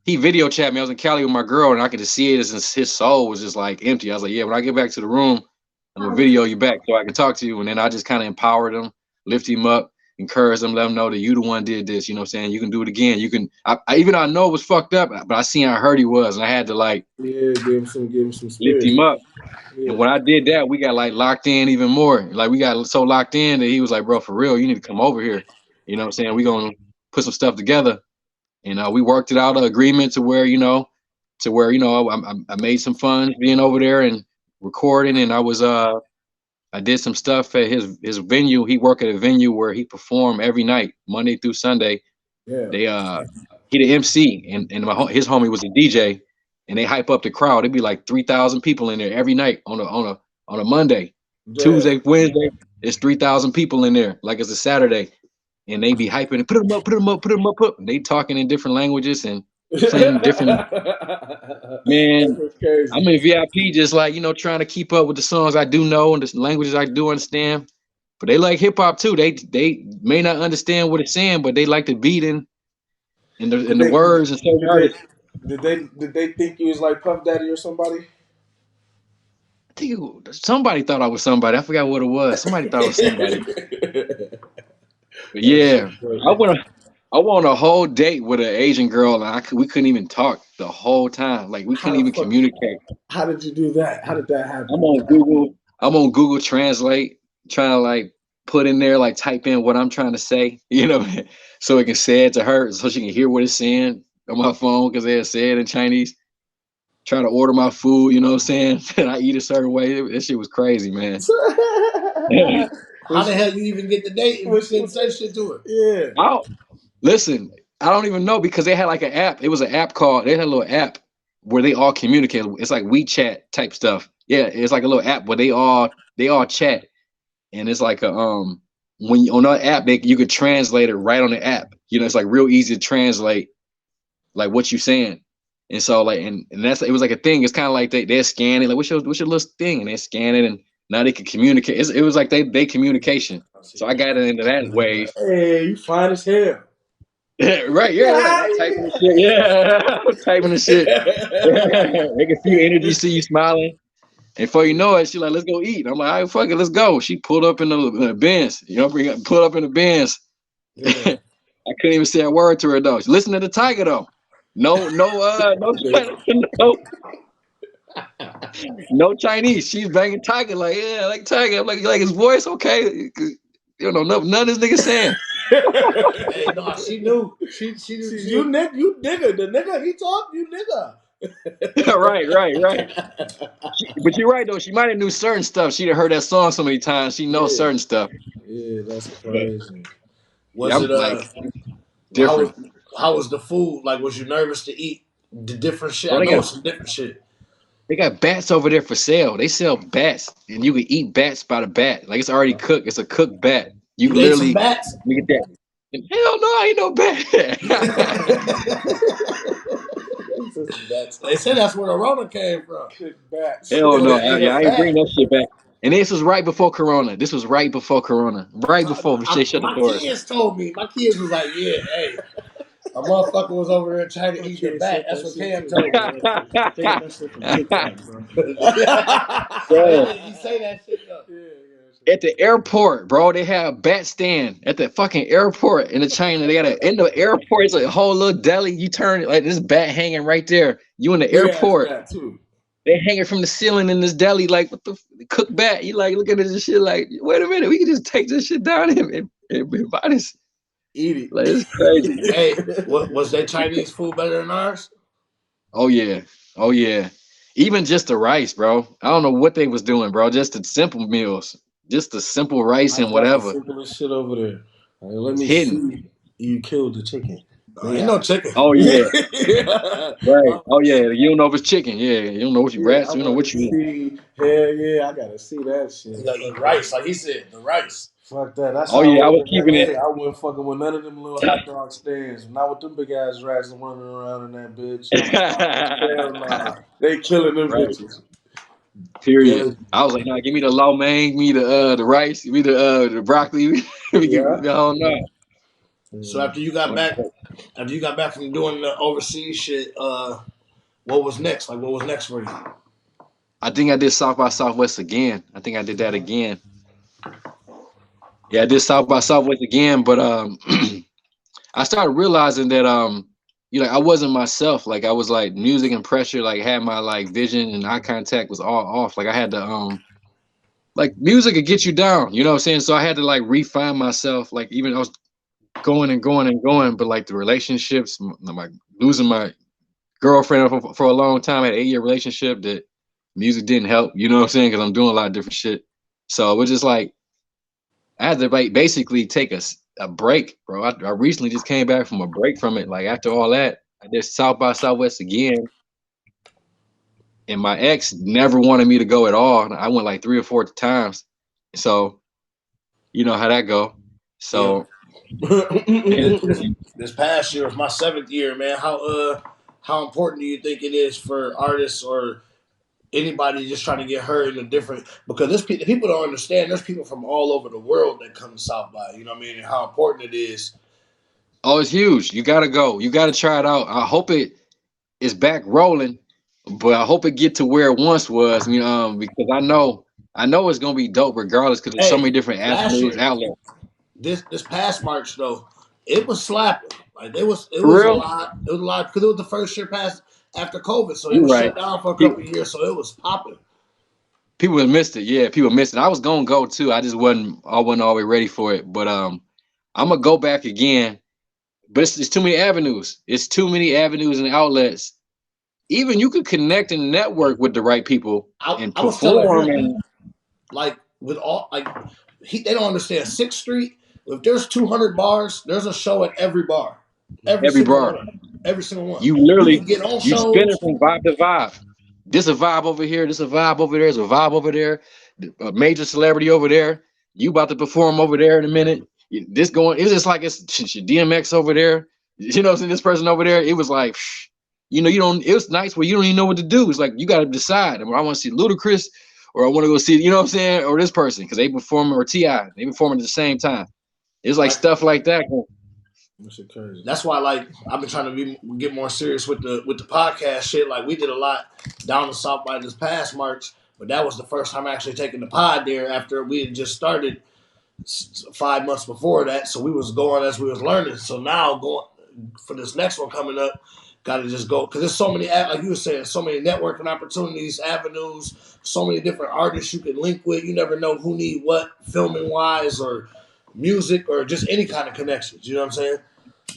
He video chat me. I was in Cali with my girl, and I could just see it as his soul was just like empty. I was like, "Yeah, when I get back to the room, I'm gonna video you back so I can talk to you." And then I just kind of empowered him, lift him up, encourage him, let him know that you the one did this. You know what I'm saying? You can do it again. You can. Even though I know it was fucked up, but I seen how hurt he was, and I had to like Yeah, give him some lift spirit. him up. And Yeah. when I did that, we got like locked in even more. Like we got so locked in that he was like, "Bro, for real, you need to come over here." You know what I'm saying? We gonna put some stuff together. and we worked it out an agreement to where I made some funds being over there and recording, and I did some stuff at his venue. He worked at a venue where he performed every night, Monday through Sunday. Yeah. They he the MC, and his homie was a DJ, and they hype up the crowd. It'd be like 3,000 people in there every night on a Monday. Yeah. Tuesday, Wednesday, it's 3,000 people in there, like it's a Saturday, and they be hyping and put them up, put them up, put them up, put. They talking in different languages and playing different. Man, crazy. I'm in VIP, just like trying to keep up with the songs I do know and the languages I do understand. But they like hip hop too. They may not understand what it's saying, but they like the beat and the words and certain artists. Did they think you was like Puff Daddy or somebody? I think somebody thought I was somebody. I forgot what it was. Somebody thought I was somebody. But yeah, I went on a whole date with an Asian girl, and we couldn't even talk the whole time. Like we couldn't even communicate. How did you do that? How did that happen? I'm on Google Translate, trying to like put in there, like type in what I'm trying to say, so it can say it to her, so she can hear what it's saying on my phone because they say it in Chinese. Trying to order my food, you know what I'm saying? And I eat a certain way. This shit was crazy, man. How the hell you even get the date if you didn't say shit to her? Yeah. Listen, I don't even know because they had like an app. It was an app they had a little app where they all communicate. It's like WeChat type stuff. Yeah, it's like a little app where they all chat. And it's like when you on that app, you can translate it right on the app. It's like real easy to translate like what you're saying. And so like and it was like a thing. It's kind of like they're scanning like what's your little thing, and they scan it, and now they can communicate. It was like they communication. So I got into that wave. Hey, you fine as hell. Right, yeah, like typing the shit. Yeah, typing the shit. They can see your energy, see you smiling. And before you know it, she like, let's go eat. I'm like, all right, fuck it, let's go. She pulled up in the Benz. Pulled up in the Benz. Yeah. I couldn't even say a word to her though. She listened to the Tiger though. No, no Chinese. She's banging Tiger like, yeah, like Tiger. I'm like, you like his voice? Okay. None of this nigga saying. Hey, no, she knew. She you nigga. The nigga he talk, you nigga. Right. But you're right though. She might have knew certain stuff. She'd have heard that song so many times. She knows certain stuff. Yeah, that's crazy. Was it like different? How was the food? Like, was you nervous to eat the different shit? I know some different shit. They got bats over there for sale. They sell bats, and you can eat bats by the bat. Like it's already cooked. It's a cooked bat. You literally bats. You get that. Hell no, I ain't no bat. They said that's where the Rona came from. Bats. Hell no, I ain't bring that shit back. And this was right before Corona. Right before they shut the doors. My kids told me. My kids was like, yeah, hey. A motherfucker was over there trying to eat your bat. That's what Cam told me. That shit from TikTok, bro. You say that shit though. At the airport, bro, they have a bat stand at the fucking airport in China. They got in the airport. It's like a whole little deli. You turn it like this bat hanging right there. You in the airport. They hanging from the ceiling in this deli like what the cooked bat. You like looking at this shit like, wait a minute, we can just take this shit down and buy this. Eat it. Like, it's crazy. Hey, was their Chinese food better than ours? Oh yeah. Even just the rice, bro. I don't know what they was doing, bro. Just the simple meals. Just the simple rice and whatever. The simplest shit over there. Let me see. You killed the chicken. Ain't no chicken. Oh yeah. Right. Oh yeah. You don't know if it's chicken. Yeah. You don't know what you rats. You don't know what you eat. Hell yeah. I gotta see that shit. You gotta eat rice, like he said. The rice. Fuck that. That's I was keeping it. I wasn't fucking with none of them little hot dog stands. Not with them big ass rats running around in that bitch. Hell nah. They killing them bitches. Period. Yeah. I was like, nah, give me the lo mein, give me the rice, give me the broccoli. I don't know. So after you got back from doing the overseas shit, what was next? Like, what was next for you? I think I did South by Southwest again. I think I did that again. Yeah, I did South by Southwest again, but I started realizing that I wasn't myself. Like I was like music and pressure, like had my like vision and eye contact was all off. Like I had to like music could get you down, you know what I'm saying? So I had to like refine myself. Like even I was going and going and going, but like the relationships, like losing my girlfriend for a long time. I had an 8-year relationship that music didn't help. You know what I'm saying? Because I'm doing a lot of different shit. So it was just like I had to like basically take a break, bro. I recently just came back from a break from it. Like after all that, I did South by Southwest again, and my ex never wanted me to go at all. I went like 3 or 4 times. So you know how that go. Yeah. So This past year was my 7th year, man. How important do you think it is for artists or anybody just trying to get heard in a different, because people don't understand there's people from all over the world that come to South by, you know what I mean, and how important it is. oh, it's huge. You gotta go. You gotta try it out. I hope it is back rolling, but I hope it get to where it once was. Because I know it's gonna be dope regardless, because there's so many Hey, different last avenues year, outlets. this past March though, it was slapping. Like it For was a real, lot. It was a lot because it was the first year past after COVID, so it you're was right. shut down for a People, couple of years, so it was popping. people have missed it. Yeah, people missed it. I was gonna go too. I wasn't always ready for it. But I'm gonna go back again. But it's too many avenues. It's too many avenues and outlets. Even you could connect and network with the right people and I was telling perform. him, And like with all like they don't understand Sixth Street. If there's 200 bars, there's a show at every bar, every every single bar. one, every single one. You You literally can get on you spinning shows. from vibe to vibe. This a vibe over here. This a vibe over there. There's a vibe over there. A major celebrity over there. You about to perform over there in a minute. This going. It's just like it's DMX over there. You know, what I'm saying, this person over there. It was like, you don't. It was nice where you don't even know what to do. It's like you got to decide. I want to see Ludacris, or I want to go see. You know what I'm saying, or this person because they performing, or Ti. They performing at the same time. It's like Like stuff like that. That shit crazy. that's why like I've been trying to get more serious with the podcast shit. Like we did a lot down in South by this past March, but that was the first time actually taking the pod there after we had just started 5 months before that. So we was going as we was learning. So now going for this next one coming up, got to just go because there's so many, like you were saying, so many networking opportunities, avenues, so many different artists you can link with. You never know who need what filming wise or music or just any kind of connections. You know what I'm saying?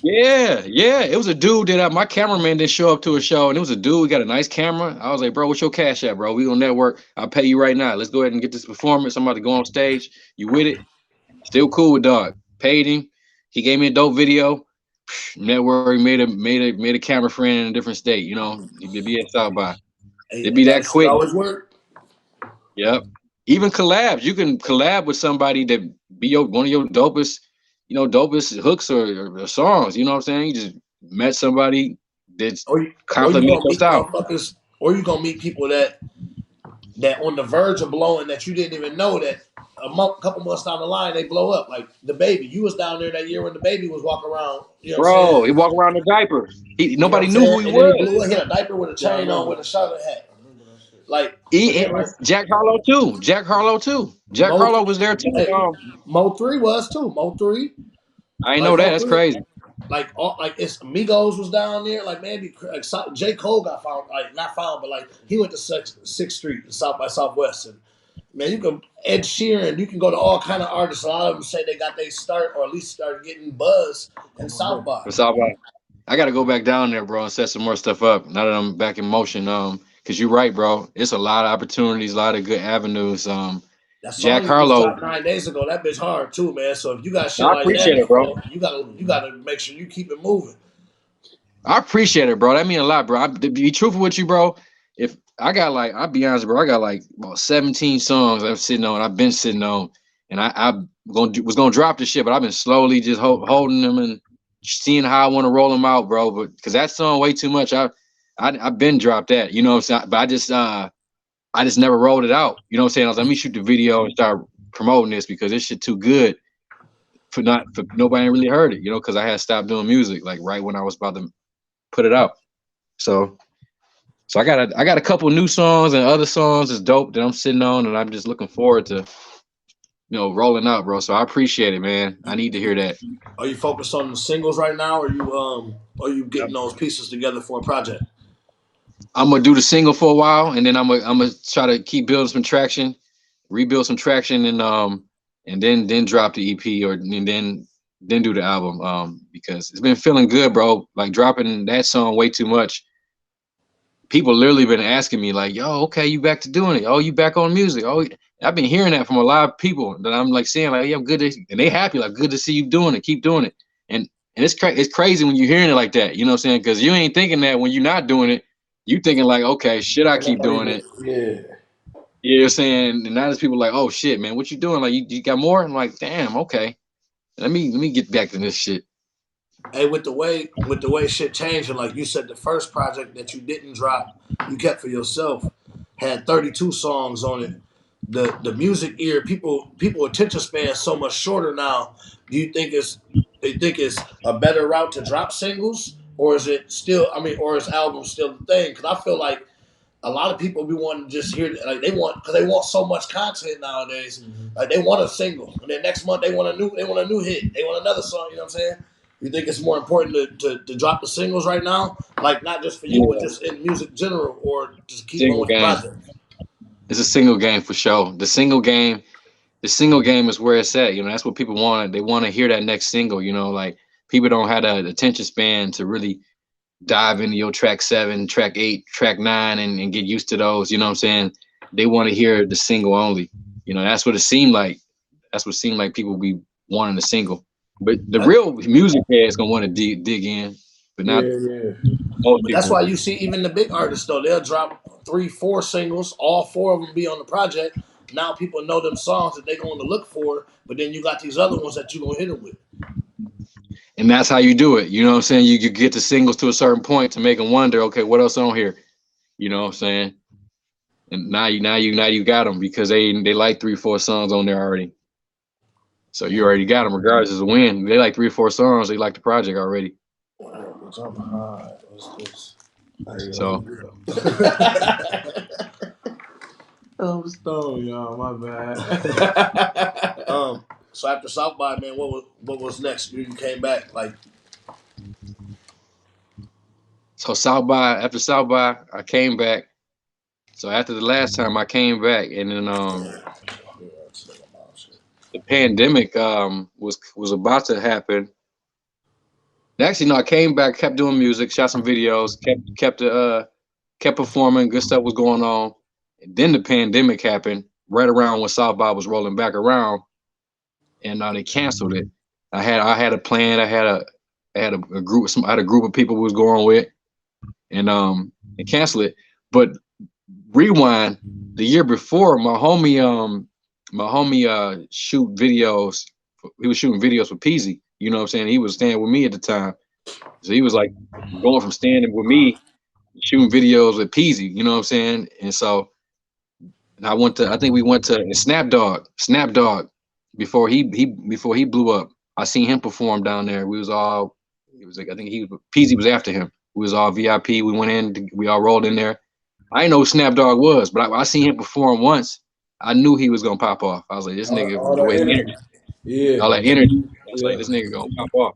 Yeah, yeah. It was a dude that my cameraman didn't show up to a show, and it was a dude. We got a nice camera. I was like, bro, what's your cash at, bro? We gonna network. I'll pay you right now. Let's go ahead and get this performance. I'm about to go on stage. You with it? Still cool with dog. Paid him. He gave me a dope video. Network made a camera friend in a different state. You know, he'd be at South by. It'd be that That shit quick. always work. Yep. Even collabs. You can collab with somebody that be one of your dopest, dopest hooks or songs. You know what I'm saying? You just met somebody that's Or you compliment gonna your meet style. motherfuckers, or you gonna meet people that on the verge of blowing that you didn't even know that couple months down the line they blow up. Like the baby, you was down there that year when the baby was walking around. You know what I'm Bro, saying? he walked around in a diaper. You know what Nobody I'm knew who saying? he And then he was. blew up. He had a diaper with a Yeah, I chain on remember with a that shit. Charlotte hat. Like, but He then and like Jack Harlow too. Jack Harlow too. Jack Mo, Harlow was there too. hey, Mo 3 was too. Mo 3, I ain't like know that. Mo That's 3, crazy. like it's Migos was down there. Like man, like J Cole got found, like not found, but like he went to Sixth Street, South by Southwest, and man, you can Ed Sheeran. You can go to all kind of artists. A lot of them say they got their start, or at least started getting buzz in South by. For South by. I gotta go back down there, bro, and set some more stuff up now that I'm back in motion. Cause you're right, bro. It's a lot of opportunities, a lot of good avenues. That Jack song you just Harlow. dropped 9 days ago, that bitch hard too, man. So if you got shit I like that, appreciate it, bro. you gotta make sure you keep it moving. I appreciate it, bro. That mean a lot, bro. To be truthful with you, bro. If I got like, I'll be honest, bro. I got like about 17 songs I'm sitting on. I've been sitting on, and I was gonna drop the shit, but I've been slowly just holding them and seeing how I want to roll them out, bro. But because that song way too much, I've been dropped that. You know what I'm saying? But I just never rolled it out. You know what I'm saying? I was like, let me shoot the video and start promoting this because this shit too good for nobody really heard it. You know, because I had stopped doing music like right when I was about to put it out. So I got a couple new songs and other songs is dope that I'm sitting on, and I'm just looking forward to rolling out, bro. So I appreciate it, man. I need to hear that. Are you focused on the singles right now, or are you getting those pieces together for a project? I'm gonna do the single for a while, and then I'm gonna try to keep building some traction, rebuild some traction, and then drop the EP, and then Didn't do the album because it's been feeling good, bro. Like dropping that song way too much. People literally been asking me like, "Yo, okay, you back to doing it? Oh, you back on music? Oh," I've been hearing that from a lot of people that I'm like saying like, "Yeah, I'm good," and they happy like, "Good to see you doing it. Keep doing it." And it's crazy when you're hearing it like that. You know what I'm saying? Because you ain't thinking that when you're not doing it. You thinking like, "Okay, should I keep doing it?" Yeah. You know what I'm saying? And now there's people like, "Oh shit, man, what you doing? Like, you got more?" I'm like, "Damn, okay. Let me get back to this shit." Hey, with the way shit changing, like you said, the first project that you didn't drop, you kept for yourself, had 32 songs on it. The music ear, people attention span so much shorter now. Do you think they think it's a better route to drop singles, or is it still? I mean, or is albums still the thing? Because I feel like a lot of people be wanting to just hear like they want because they want so much content nowadays. Mm-hmm. Like they want a single, and then next month they want a new hit. They want another song. You know what I'm saying? You think it's more important to drop the singles right now, like not just for you, but Yeah, just in music general, or just keep on single with the game. project? It's a single game for sure. The single game is where it's at. You know, that's what people want. They want to hear that next single. You know, like people don't have the attention span to really dive into your track 7, track 8, track 9, and get used to those. You know what I'm saying? They want to hear the single only. You know, that's what it seemed like. That's what it seemed like people be wanting the single. But the real music heads gonna want to dig in, but not Yeah. most But that's people. why you see even the big artists though they'll drop 3, 4 singles, all 4 of them be on the project. Now people know them songs that they going to look for, but then you got these other ones that you gonna hit them with. And that's how you do it. You know what I'm saying? You get the singles to a certain point to make them wonder, okay, what else on here? You know what I'm saying? And now you got them because they like 3, 4 songs on there already. So you already got them regardless of the win. They like 3 or 4 songs. They like the project already. I'm high. What's this? So I'm stoned, y'all. My bad. So after South by, man, what was next? You came back like after South by, I came back. So after the last time I came back, and then the pandemic was about to happen. Actually, no, I came back, kept doing music, shot some videos, kept performing. Good stuff was going on. And then the pandemic happened right around when South by was rolling back around, and they canceled it. I had a plan. I had a group. I had a group of people who was going with, and canceled it. But rewind, the year before, my homie shoot videos. He was shooting videos for Peasy. You know what I'm saying? He was staying with me at the time, so he was like going from staying with me, shooting videos with Peasy. You know what I'm saying? And so I think we went to Snapdog before he blew up. I seen him perform down there. It was like I think Peasy was after him. We was all VIP. We went in, we all rolled in there. I didn't know who Snapdog was, but I seen him perform once. I knew he was gonna pop off. I was like, this nigga, All the that way he energy. Yeah. all that energy. I was like, Yeah. this nigga gonna pop off.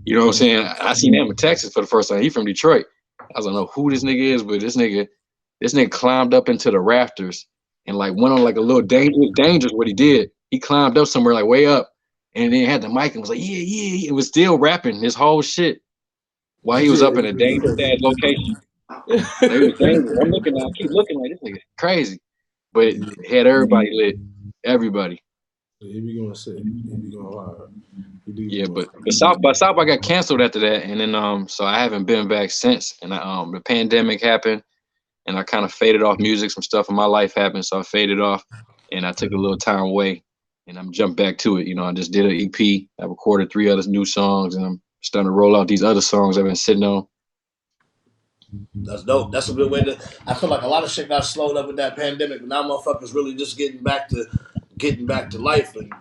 You know what I'm saying? I seen him in Texas for the first time. He from Detroit. I was like, I don't know who this nigga is, but this nigga climbed up into the rafters and like went on like a little dangerous what he did. He climbed up somewhere like way up and then had the mic and was like, yeah. It was still rapping his whole shit while he was up in a dangerous ass location. Like, it was dangerous. I'm looking now, I keep looking like this nigga crazy. But it had everybody lit. Everybody. He be going sick. He be going hard. Yeah, but South by got canceled after that, and then so I haven't been back since. And the pandemic happened, and I kind of faded off music. Some stuff in my life happened, so I faded off, and I took a little time away, and I'm jumped back to it. You know, I just did an EP. I recorded 3 other new songs, and I'm starting to roll out these other songs I've been sitting on. that's dope. That's a good way to. I feel like a lot of shit got slowed up with that pandemic, but now motherfuckers really just getting back to life and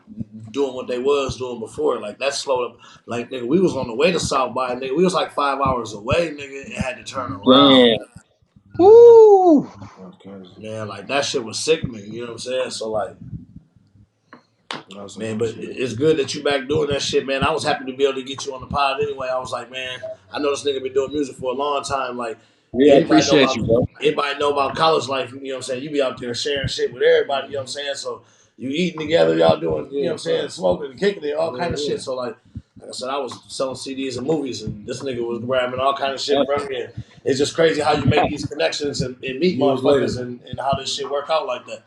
doing what they was doing before. Like that slowed up. Like nigga, we was on the way to South by, nigga. We was like 5 hours away, nigga, and had to turn around. Damn. Woo! Man, like that shit was sickening. You know what I'm saying? So like. Man, but it's good that you back doing that shit, man. I was happy to be able to get you on the pod anyway. I was like, man, I know this nigga been doing music for a long time. Like, Yeah, I appreciate you, bro. Everybody know about college life. You know what I'm saying? You be out there sharing shit with everybody. You know what I'm saying? So you eating together, y'all doing, you know what I'm saying, smoking and kicking it, all kind of shit. So like, like I said, I was selling CDs and movies, and this nigga was grabbing all kind of shit from me. And it's just crazy how you make these connections and meet motherfuckers and how this shit work out like that.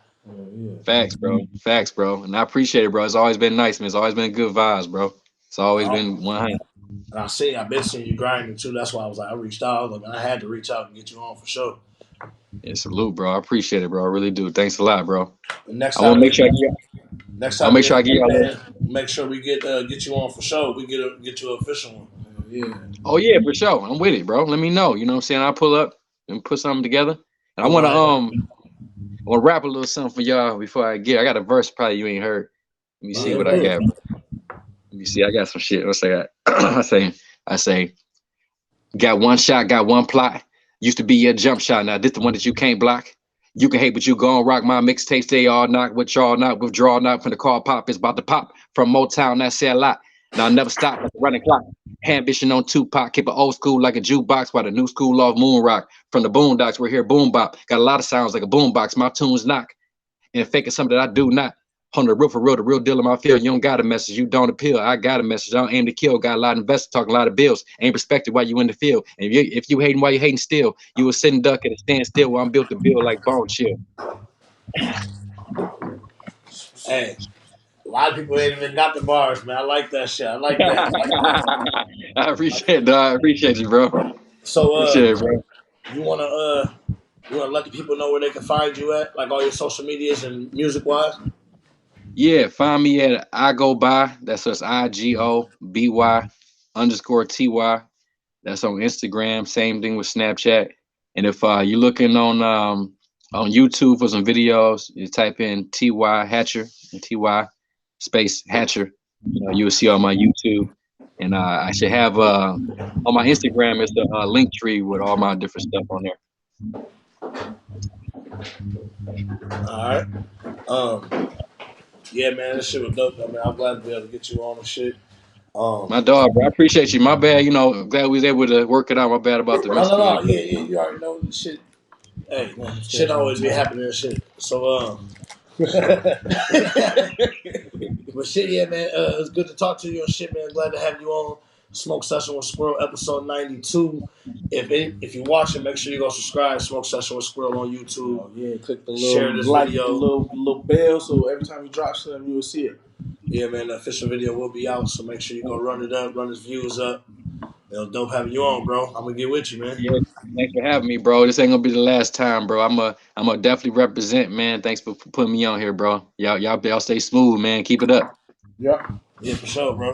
Facts, bro. Facts, bro. And I appreciate it, bro. It's always been nice, man. It's always been good vibes, bro. It's always been 100. And I've been seeing you grinding too. That's why I was like, I reached out. Like, I had to reach out and get you on for sure. Yeah, salute, bro. I appreciate it, bro. I really do. Thanks a lot, bro. Next I want to time, make sure I get. I'll make sure I get y'all. Make sure we get you on for sure. We get you an official one. Yeah. Oh yeah, for sure. I'm with it, bro. Let me know. You know what I'm saying? I'll pull up and put something together. And I want to rap a little something for y'all before I got a verse probably you ain't heard. Let me see what I got. Let me see. I got some shit. What's I got? I say, got one shot, got one plot. Used to be your jump shot. Now this the one that you can't block. You can hate, but you gon' rock my mixtapes. They all knock, with y'all knock, withdraw knock from the car pop. It's about to pop from Motown. That say a lot. Now I never stop like a running clock. Ambition on Tupac. Keep it old school like a jukebox while the new school off moon rock. From the boondocks, we're here boom bop. Got a lot of sounds like a boombox. My tunes knock. And faking something that I do not. On the real for real, the real deal in my field. You don't got a message, you don't appeal. I got a message, I don't aim to kill. Got a lot of investors talking a lot of bills. Ain't respected while you in the field. And if you hating while you hating still, you a sitting duck at a standstill where I'm built to build like bone chill. Hey, a lot of people ain't even got the bars, man. I like that shit. I like that. I appreciate it, I appreciate you, bro. So appreciate it, bro. You wanna let the people know where they can find you at, like all your social medias and music wise? Yeah, find me at I Go By. That's just IGOBY_TY. That's on Instagram. Same thing with Snapchat. And if you're looking on YouTube for some videos, you type in TY Hatcher and TY space Hatcher. You will see on my YouTube. And I should have on my Instagram it's a link tree with all my different stuff on there. All right. Yeah, man, this shit was dope. I mean, I'm glad to be able to get you on and shit. My dog, bro, I appreciate you. My bad, glad we was able to work it out. My bad about the rest of it. Yeah, you already know the shit. Hey, shit always be happening and shit. So, but shit, yeah, man, it's good to talk to you and shit, man. Glad to have you on Smoke Session with Squirrel, episode 92. If you're watching, make sure you go subscribe. Smoke Session with Squirrel on YouTube. Oh, yeah, click the share this video, the little bell, so every time you drop something, you will see it. Yeah, man, the official video will be out, so make sure you go run it up, run his views up. It was dope having you on, bro. I'm gonna get with you, man. Yeah, thanks for having me, bro. This ain't gonna be the last time, bro. I'm gonna definitely represent, man. Thanks for putting me on here, bro. Y'all stay smooth, man. Keep it up. Yeah, for sure, bro.